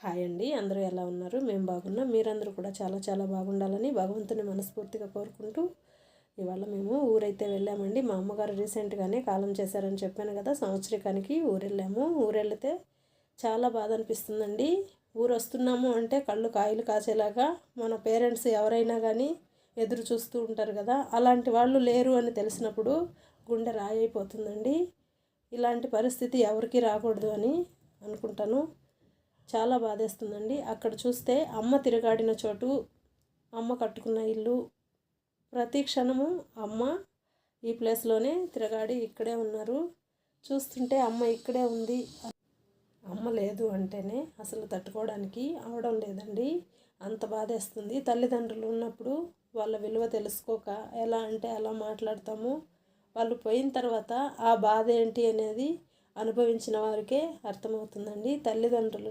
Hi అండి, అందరూ ఎలా ఉన్నారు? మేము బాగున్నాం. మీరందరూ కూడా చాలా చాలా బాగుండాలని భగవంతుని మనస్ఫూర్తిగా కోరుకుంటూ ఇవాళ మేము ఊరైతే వెళ్ళామండి. మా అమ్మగారు రీసెంట్గానే కాలం చేశారని చెప్పాను కదా, సంవత్సరికానికి ఊరెళ్ళాము. ఊరెళ్తే చాలా బాధ అనిపిస్తుందండి. ఊరు వస్తున్నాము అంటే కళ్ళు కాయలు కాసేలాగా మన పేరెంట్స్ ఎవరైనా కానీ ఎదురు చూస్తూ ఉంటారు కదా, అలాంటి వాళ్ళు లేరు అని తెలిసినప్పుడు గుండె రాయి అయిపోతుందండి. ఇలాంటి పరిస్థితి ఎవరికి రాకూడదు అని అనుకుంటాను. చాలా బాధేస్తుందండి. అక్కడ చూస్తే అమ్మ తిరగాడిన చోటు, అమ్మ కట్టుకున్న ఇల్లు, ప్రతి క్షణము అమ్మ ఈ ప్లేస్లోనే తిరగాడి ఇక్కడే ఉన్నారు. చూస్తుంటే అమ్మ ఇక్కడే ఉంది, అమ్మ లేదు అంటేనే అసలు తట్టుకోవడానికి అవడం లేదండి. అంత బాధేస్తుంది. తల్లిదండ్రులు ఉన్నప్పుడు వాళ్ళ విలువ తెలుసుకోక ఎలా అంటే అలా మాట్లాడతాము. వాళ్ళు పోయిన తర్వాత ఆ బాధ ఏంటి అనేది అనుభవించిన వారికే అర్థమవుతుందండి. తల్లిదండ్రులని